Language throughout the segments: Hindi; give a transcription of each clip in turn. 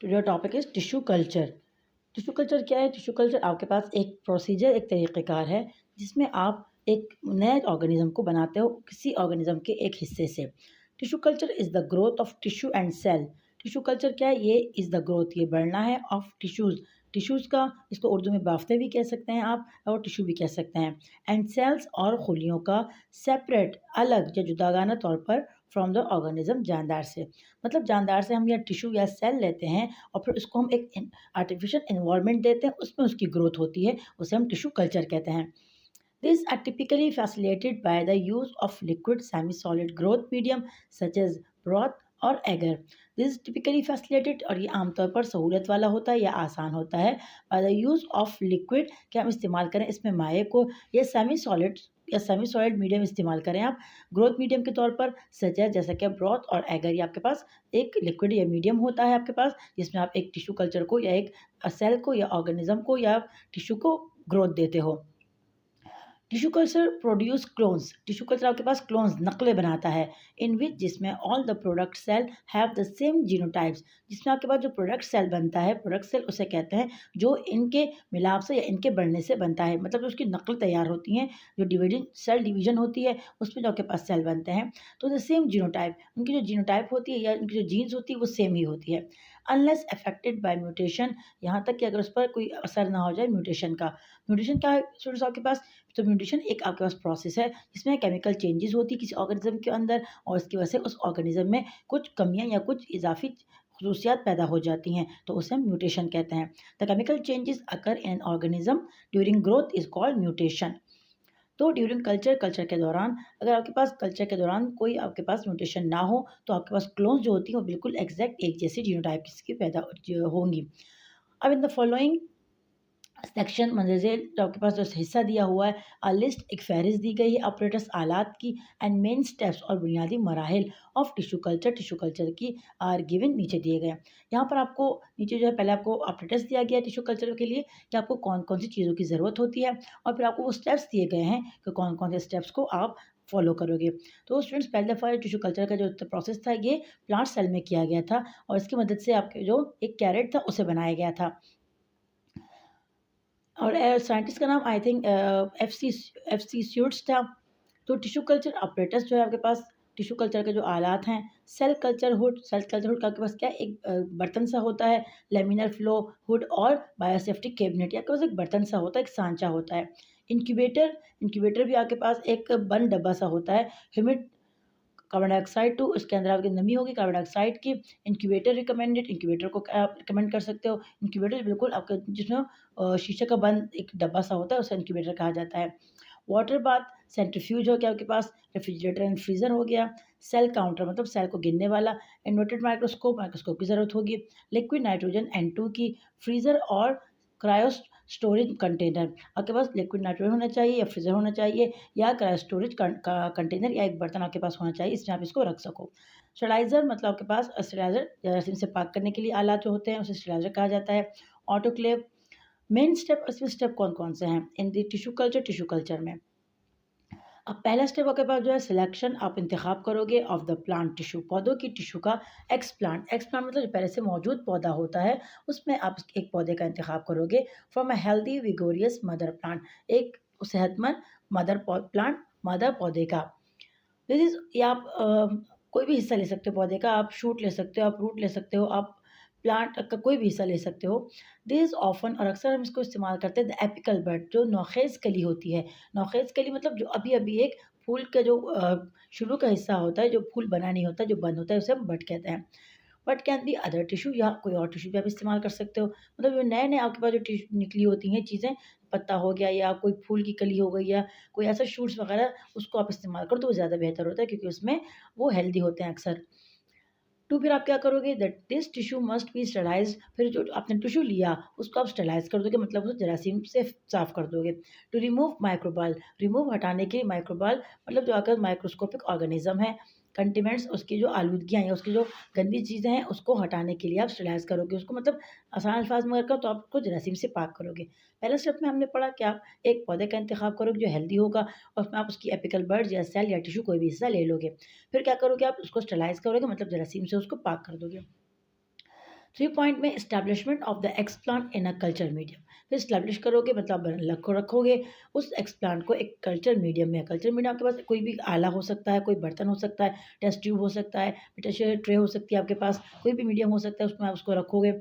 Today topic is tissue culture. Tissue culture क्या है? टिश्यू कल्चर आपके पास एक प्रोसीजर, एक तरीक़ेकार है जिसमें आप एक नए ऑर्गेनिज़्म को बनाते हो किसी ऑर्गेनिज़्म के एक हिस्से से। Tissue culture is the growth of tissue and cell. Tissue culture क्या है? ये इज़ द ग्रोथ, ये बढ़ना है ऑफ टिश्यूज़, टिश्यूज़ का। इसको उर्दू में बाफ्ते भी कह सकते हैं आप और टिश्यू भी कह सकते हैं। एंड सेल्स और खुलियों का सेपरेट, अलग या जुदागाना तौर पर फ्रॉम द ऑर्गेनिज़्म, जानदार से। मतलब जानदार से हम या टिश्यू या सेल लेते हैं और फिर उसको हम एक आर्टिफिशियल एनवायरनमेंट देते हैं, उसमें उसकी ग्रोथ होती है, उसे हम टिश्यू कल्चर कहते हैं। These are typically facilitated by the use of liquid semi-solid growth medium such as broth और agar. This is typically facilitated और ये आमतौर पर सहूलियत वाला होता है या आसान होता है by the use of liquid, कि हम इस्तेमाल करें इसमें माए को या सेमी सॉलिड मीडियम इस्तेमाल करें आप ग्रोथ मीडियम के तौर पर, सच है जैसा कि ब्रॉथ और एगर। ये आपके पास एक लिक्विड या मीडियम होता है आपके पास, जिसमें आप एक टिश्यू कल्चर को या एक सेल को या ऑर्गेनिज्म को या टिश्यू को ग्रोथ देते हो। Tissue culture produce clones. Tissue culture आपके पास क्लोन्स, नकलें बनाता है, इन विच जिसमें all the product cell have the same genotypes. जिसमें आपके पास जो प्रोडक्ट सेल बनता है, प्रोडक्ट सेल उसे कहते हैं जो इनके मिलाप से या इनके बढ़ने से बनता है। मतलब उसकी नकल तैयार होती हैं, जो डिविजन सेल डिवीजन होती है उसमें जो आपके पास सेल बनते हैं, तो द सेम जीनोटाइप, उनकी जो जीनोटाइप होती है या उनकी जो जीन्स होती है वो सेम ही होती है। अनलेस अफेक्टेड बाय म्यूटेशन, यहाँ तक कि अगर उस पर कोई असर ना हो जाए म्यूटेशन का। म्यूटेशन क्या है स्टूडेंट्स आपके पास? तो म्यूटेशन एक आपके पास प्रोसेस है जिसमें केमिकल चेंजेस होती है किसी ऑर्गेनिज्म के अंदर, और इसकी वजह से उस ऑर्गेनिज्म में कुछ कमियां या कुछ इजाफी खसूसियात पैदा हो जाती हैं, तो उसे हम म्यूटेशन कहते हैं। The chemical changes occur in organism during growth is called mutation. तो ड्यूरिंग कल्चर के दौरान, अगर आपके पास कल्चर के दौरान कोई आपके पास म्यूटेशन ना हो, तो आपके पास क्लोन्स जो होती हैं वो बिल्कुल एग्जैक्ट एक जैसी जीनोटाइप की पैदा होंगी। अब इन द फॉलोइंग सेक्शन मंदरजे जो आपके पास जो हिस्सा दिया हुआ है, लिस्ट एक फहरिस्त दी गई है ऑपरेटर्स आलात की एंड मेन स्टेप्स और बुनियादी मराहिल ऑफ टिश्यू कल्चर की आर गिवन, नीचे दिए गए हैं। यहाँ पर आपको नीचे जो है पहले आपको ऑपरेटर्स दिया गया टिश्यू कल्चर के लिए कि आपको कौन कौन सी चीज़ों की ज़रूरत होती है, और फिर आपको वो स्टेप्स दिए गए हैं कि कौन कौन से स्टेप्स को आप फॉलो करोगे। तो स्टूडेंट्स, पहले दफ़ा टिश्यू कल्चर का जो प्रोसेस था ये प्लांट सेल में किया गया था, और इसकी मदद से आपके जो एक कैरेट था उसे बनाया गया था। और साइंटिस्ट का नाम I think F C suites था। तो टिश्यू कल्चर ऑपरेटर्स जो है आपके पास, टिश्यू कल्चर के जो आलात हैं, सेल कल्चर हुड का आपके पास क्या है, एक बर्तन सा होता है, लेमिनर फ्लो हुड और बायोसेफ्टिक कैबिनेट, आपके पास एक बर्तन सा होता है, एक सांचा होता है। इंक्यूबेटर भी आपके पास एक बंद डब्बा सा होता है, ह्यूमिड कार्बन डाइऑक्साइड टू, उसके अंदर आपकी नमी होगी कार्बन डाइऑक्साइड की। इंक्यूबेटर को आप रिकमेंड कर सकते हो। इंक्यूबेटर बिल्कुल आपका जिसमें शीशे का बंद एक डब्बा सा होता है, उसे इंक्यूबेटर कहा जाता है। वाटर बाथ, सेंट्रीफ्यूज हो गया आपके पास, रेफ्रिजरेटर एंड फ्रीज़र हो गया, सेल काउंटर मतलब सेल को गिनने वाला, इन्वर्टेड माइक्रोस्कोप की ज़रूरत होगी, लिक्विड नाइट्रोजन N2 की, फ्रीज़र और क्रायो स्टोरेज कंटेनर। आपके पास लिक्विड नाइट्रोजन होना चाहिए या फ्रीज़र होना चाहिए या क्रायो स्टोरेज कंटेनर या एक बर्तन आपके पास होना चाहिए, इसमें आप इसको रख सको। स्टरलाइज़र मतलब आपके पास स्टरलाइज़र जरासीम से पाक करने के लिए आलात जो होते हैं उसे स्टरलाइज़र कहा जाता है। ऑटोक्लेव, मेन स्टेप, इसमें स्टेप कौन-कौन से हैं इन द टिश्यू कल्चर में? अब पहला स्टेप आपके पास जो है सिलेक्शन, आप इंतखाब करोगे ऑफ द प्लांट टिश्यू, पौधों की टिश्यू का। एक्स प्लांट मतलब जो पहले से मौजूद पौधा होता है उसमें आप एक पौधे का इंतखाब करोगे from a healthy vigorous mother plant, एक सेहतमंद मदर पौधे का। दिस इज, या आप कोई भी हिस्सा ले सकते हो पौधे का, आप शूट ले सकते हो, आप रूट ले सकते हो, आप प्लांट का कोई भी हिस्सा ले सकते हो। दिस इज ऑफन, और अक्सर हम इसको इस्तेमाल करते हैं द एपिकल बड, जो नौखेज़ कली होती है। नौखेज़ कली मतलब जो अभी अभी एक फूल का जो शुरू का हिस्सा होता है, जो फूल बना नहीं होता, जो बंद होता है, उसे हम बड कहते हैं। But can be other tissue, या कोई और टिश्यू भी आप इस्तेमाल कर सकते हो। मतलब जो नए नए आपके पास जो टिश्यू निकली होती हैं चीज़ें, पत्ता हो गया या कोई फूल की कली हो गई या कोई ऐसा शूट्स वगैरह, उसको आप इस्तेमाल करो तो वो ज़्यादा बेहतर होता है, क्योंकि उसमें वो हेल्दी होते हैं अक्सर। टू, फिर आप क्या करोगे, that this tissue must be sterilised, फिर जो आपने टिश्यू लिया उसको आप स्टरलाइज कर दोगे, मतलब उसे जरासीम से साफ कर दोगे। टू रिमूव माइक्रोबाल, रिमूव हटाने के लिए, माइक्रोबाल मतलब जो आपका माइक्रोस्कोपिक ऑर्गेनिज्म है, कंटिमेंट्स उसकी जो आलूदगियाँ या उसकी जो गंदी चीज़ें हैं उसको हटाने के लिए आप स्टरलाइज करोगे उसको, मतलब आसान अल्फाज में अगर तो आप उसको जरासीम से पाक करोगे। पहले स्टेप में हमने पढ़ा कि आप एक पौधे का इंतखाब करोगे जो हेल्दी होगा, और उसमें आप उसकी एपिकल बर्ड्स या सेल या टिश्यू कोई भी हिस्सा ले लोगे। फिर क्या करोगे, आप उसको स्टरलाइज़ करोगे, मतलब जरासीम से उसको पाक कर दोगे। 3 पॉइंट में establishment of the explant in a culture medium. फिर इस्टेब्लिश करोगे मतलब रखोगे उस एक्सप्लांट को एक कल्चर मीडियम में। कल्चर मीडियम आपके पास कोई भी आला हो सकता है, कोई बर्तन हो सकता है, टेस्ट ट्यूब हो सकता है, ट्रे हो सकती है आपके पास, कोई भी मीडियम हो सकता है, उसमें आप उसको रखोगे।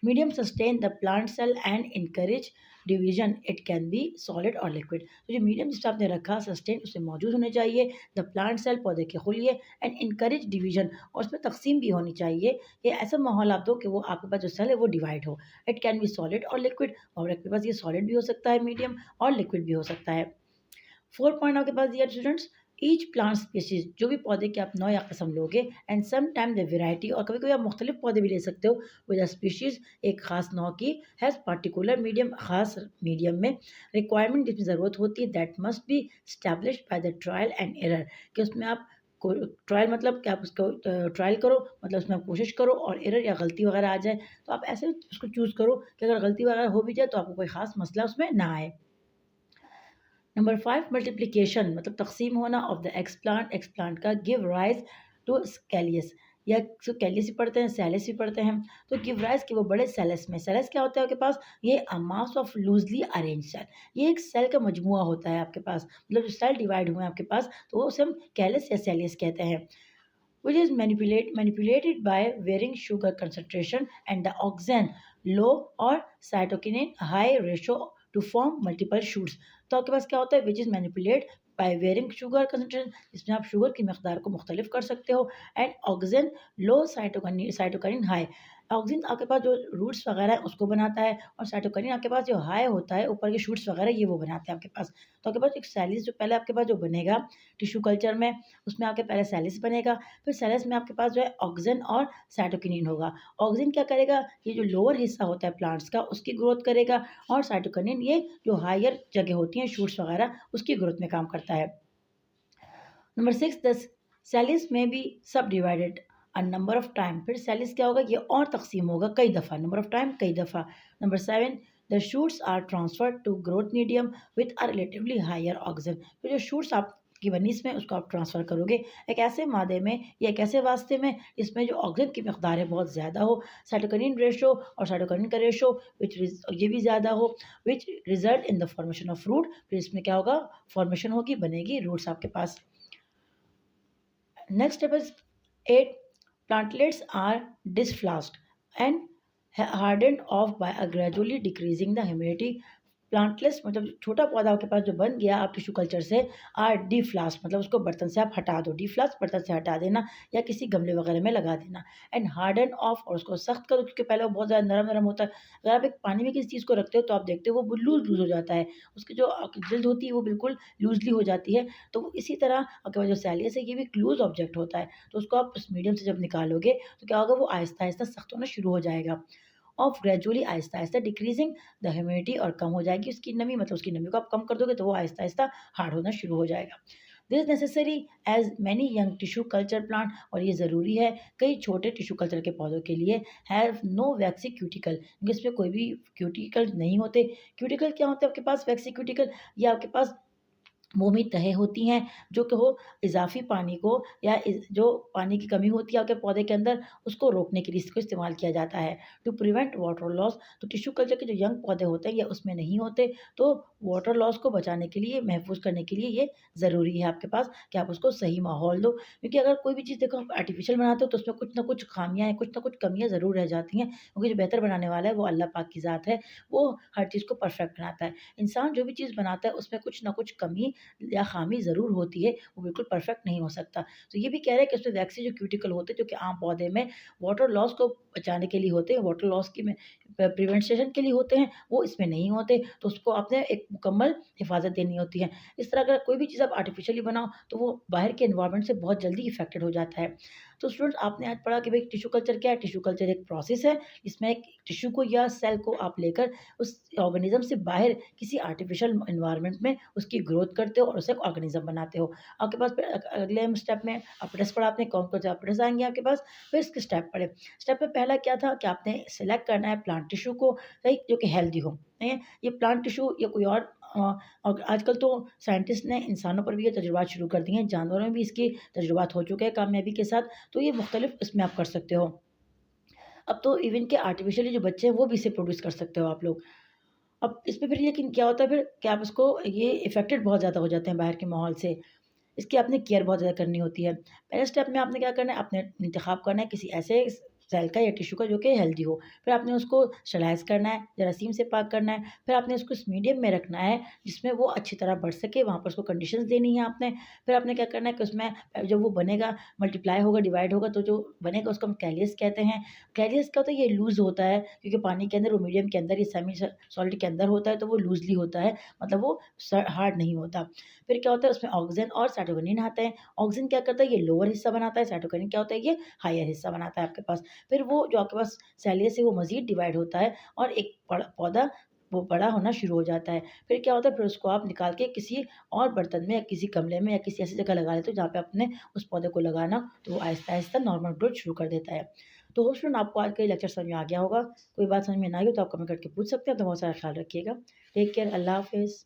Medium sustain the plant cell and encourage division, it can be solid और लिक्विड। तो जो मीडियम जिससे आपने रखा सस्टेन उसमें मौजूद होने चाहिए, द प्लांट सेल पौधे के खुलिए, एंड इनकरेज डिवीजन और उसमें तकसीम भी होनी चाहिए। ये ऐसा माहौल आप दो कि वो आपके पास जो सेल है वो डिवाइड हो। इट कैन बी सॉलिड और लिक्विड, और आपके पास ये सॉलिड भी हो सकता है मीडियम, और लिक्विड भी हो सकता है। 4 पॉइंट आपके पास दिया स्टूडेंट्स, ईच प्लांट स्पीशीज, जो भी पौधे के आप नौ या किस्म लोगे, and some time the variety, और कभी कभी आप मुख्तलिफ पौधे भी ले सकते हो विद स्पीशीज एक खास नौ की, हैज़ पार्टिकुलर मीडियम, खास मीडियम में रिक्वायरमेंट जिसमें ज़रूरत होती है, that must be established by the trial and error, कि उसमें आप ट्रायल मतलब कि आप उसको ट्रायल करो, मतलब उसमें आप कोशिश करो, और एरर या गलती वगैरह आ जाए तो आप ऐसे उसको चूज़ करो कि अगर गलती वगैरह हो भी जाए तो आपको कोई ख़ास मसला उसमें ना आए। नंबर 5 मल्टीप्लिकेशन मतलब तकसीम होना ऑफ द एक्सप्लांट, एक्सप्लांट का गिव राइज टू स्कैलियस, या इसको कैलियस भी पढ़ते हैं, सेलेस भी पढ़ते हैं। तो गिव राइज के वो बड़े सेलेस में, सेलेस क्या होता है आपके पास, ये a mass of loosely arrange cell, ये एक सेल का मजमुआ होता है आपके पास, मतलब जो सेल डिवाइड हुए हैं आपके पास तो वो उसे हम कैलियस या सेलियस कहते हैं। which is manipulated by varying sugar concentration and the oxen low or cytokinin high ratio to form multiple shoots। तो आपके पास क्या होता है, which is manipulate by varying sugar concentration, इसमें आप शुगर की मकदार को मुख्तलिफ कर सकते हो, and oxygen low cytokinin high, oxygen आपके पास जो रूट्स वगैरह है उसको बनाता है, और साइटोकिनिन आपके पास जो हाई होता है ऊपर के शूट्स वगैरह ये वो बनाते हैं आपके पास। तो आपके पास एक सेलिस जो पहले आपके पास जो बनेगा टिश्यू कल्चर में, उसमें आपके पहले सेलिस बनेगा, फिर सेलेस में आपके पास जो है ऑक्सीजन और साइटोकिनिन होगा। ऑक्सीजन क्या करेगा, ये जो लोअर हिस्सा होता है प्लांट्स का उसकी ग्रोथ करेगा, और साइटोकिनिन ये जो हायर जगह होती हैं शूट्स वगैरह उसकी ग्रोथ में काम करता है। नंबर 6 द सेलिस में बी सब divided a number of time, फिर सेलिस क्या होगा, ये और तकसीम होगा कई दफ़ा, नंबर ऑफ टाइम कई दफ़ा। Number 7 the shoots are transferred to growth medium with a relatively higher oxygen, फिर जो शूट्स आप की बनी इसमें उसको आप ट्रांसफ़र करोगे एक ऐसे मादे में या एक ऐसे वास्ते में जिसमें जो ऑक्सीजन की मकदार है बहुत ज़्यादा हो, साइटोकिनिन रेशो और साइटोकिनिन का रेशो विच ये भी ज़्यादा हो, which result in the formation of root, फिर इसमें क्या होगा, फॉर्मेशन होगी, बनेगी रूट्स आपके पास। Next step is 8 plantlets are disflased and hardened off by a gradually decreasing the humidity। प्लांटलेस मतलब छोटा पौधा आपके पास जो बन गया आप टिश्यू कल्चर से, आर डीफ्लास्ट मतलब उसको बर्तन से आप हटा दो, डीफ्लास्ट बर्तन से हटा देना या किसी गमले वगैरह में लगा देना, एंड हार्डन ऑफ और उसको सख्त करो क्योंकि पहले वो बहुत ज़्यादा नरम नरम होता है। अगर आप एक पानी में किसी चीज़ को रखते हो तो आप देखते हो वो लूज लूज हो जाता है, उसकी जो जल्द होती है वो बिल्कुल लूजली हो जाती है। तो इसी तरह आपके पास जो सैलियस है ये भी एक लूज ऑब्जेक्ट होता है, तो उसको आप उस मीडियम से जब निकालोगे तो क्या होगा, वो आहिस्ता आहिस्ता सख्त होना शुरू हो जाएगा। Of gradually Aahista Aahista decreasing the humidity और कम हो जाएगी उसकी नमी, मतलब उसकी नमी को आप कम कर दोगे तो वो आहिस्ता आहिस्ता हार्ड होना शुरू हो जाएगा। This necessary as many young tissue culture plant, और ये ज़रूरी है कई छोटे टिश्यू कल्चर के पौधों के लिए, हैव नो वैक्सी क्यूटिकल, क्योंकि इसमें कोई भी क्यूटिकल नहीं होते। क्यूटिकल क्या होता है आपके पास, वैक्सी क्यूटिकल, ये आपके पास मोमी तहें होती हैं जो कि वो इज़ाफ़ी पानी को या जो पानी की कमी होती है आपके पौधे के अंदर उसको रोकने के लिए इसको इस्तेमाल किया जाता है टू प्रिवेंट वाटर लॉस। तो टिश्यू कल्चर के जो यंग पौधे होते हैं ये उसमें नहीं होते, तो वाटर लॉस को बचाने के लिए, महफूज करने के लिए ये ज़रूरी है आपके पास कि आप उसको सही माहौल दो, क्योंकि अगर कोई भी चीज़ देखो आप आर्टिफिशियल बनाते हो तो उसमें कुछ ना कुछ खामियाँ हैं, कुछ ना कुछ कमियाँ ज़रूर रह जाती हैं, क्योंकि जो बेहतर बनाने वाला है वो अल्लाह पाक की ज़ात है, वो हर चीज़ को परफेक्ट बनाता है। इंसान जो भी चीज़ बनाता है उसमें कुछ ना कुछ कमी या ख़ामी ज़रूर होती है, वो बिल्कुल परफ़ेक्ट नहीं हो सकता। तो ये भी कह रहे हैं कि उसमें वैक्सी जो क्यूटिकल होते हैं, जो कि आम पौधे में वाटर लॉस को बचाने के लिए होते हैं, वाटर लॉस की में प्रिवेंशन के लिए होते हैं, वो इसमें नहीं होते, तो उसको आपने एक मुकम्मल हिफ़ाज़त देनी होती है। इस तरह अगर कोई भी चीज़ आप आर्टिफ़िशियली बनाओ, तो वो बाहर के एनवायरनमेंट से बहुत जल्दी इफ़ेक्टेड हो जाता है। तो स्टूडेंट्स आपने आज पढ़ा कि भई टिश्यू कल्चर क्या है? टिश्यू कल्चर एक प्रोसेस है, इसमें एक टिश्यू को या सेल को आप लेकर उस ऑर्गेनिज़्म से बाहर किसी आर्टिफ़िशियल एनवायरनमेंट में उसकी ग्रोथ करते हो और उसे एक ऑर्गेनिज़्म बनाते हो। आपके पास फिर अगले स्टेप में एपेंडिक्स पढ़ा आपने, कौन-कौन से एपेंडिक्स आएँगे आपके पास, फिर इसके स्टेप पढ़े। स्टेप में पहला क्या था कि आपने सेलेक्ट करना है प्लांट टिश्यू को, राइट, जो कि हेल्दी हो, नहीं है? ये प्लांट टिश्यू या कोई और आजकल तो साइंटिस्ट ने इंसानों पर भी ये तजुर्बात शुरू कर दिए हैं, जानवरों में भी इसके तजुर्बात हो चुके हैं कामयाबी के साथ, तो ये मुख्तलिफ इसमें आप कर सकते हो। अब तो इवन के आर्टिफ़िशियली जो बच्चे हैं वो भी इसे प्रोड्यूस कर सकते हो आप लोग। अब इसमें फिर लेकिन क्या होता है फिर कि आप उसको ये इफ़ेक्टेड बहुत ज़्यादा हो जाते हैं बाहर के माहौल से। इसकी आपने केयर बहुत ज़्यादा करनी होती है। पहले स्टेप में आपने क्या करना है, आपने इंतख़ाब करना है किसी ऐसे सेल का या टिश्यू का जो कि हेल्दी हो। फिर आपने उसको स्टरलाइज़ करना है, जरासीम से पाक करना है। फिर आपने उसको उस मीडियम में रखना है जिसमें वो अच्छी तरह बढ़ सके, वहाँ पर उसको कंडीशंस देनी है आपने। फिर आपने क्या करना है कि उसमें जब वो बनेगा, मल्टीप्लाई होगा, डिवाइड होगा तो जो बनेगा उसको हम कैलियस कहते हैं। कैलियस क्या होता है, ये लूज़ होता है क्योंकि पानी के अंदर वो मीडियम के अंदर, ये सेमी सॉलिड के अंदर होता है तो वो लूज़ली होता है, मतलब वो हार्ड नहीं होता। फिर क्या होता है उसमें ऑक्सीजन और साइटोकिनिन आते हैं। ऑक्सीजन क्या करता है, ये लोअर हिस्सा बनाता है, साइटोकिनिन क्या होता है, ये हायर हिस्सा बनाता है आपके पास। फिर वो जो आपके पास सेलियस है वो मज़ीद डिवाइड होता है और एक पौधा वो बड़ा होना शुरू हो जाता है। फिर क्या होता है, फिर उसको आप निकाल के किसी और बर्तन में या किसी गमले में या किसी ऐसी जगह लगा लेते हो जहाँ पे आपने उस पौधे को लगाना, तो वो आहिस्ता-आहिस्ता नॉर्मल ग्रोथ शुरू कर देता है। तो होप स्टूडेंट आपको आज का ये लेक्चर समझ में आ गया होगा। कोई बात समझ में ना आई हो तो आप कमेंट करके पूछ सकते हैं। अपना बहुत सारा ख्याल रखिएगा। टेक केयर, अल्लाह हाफ़िज़।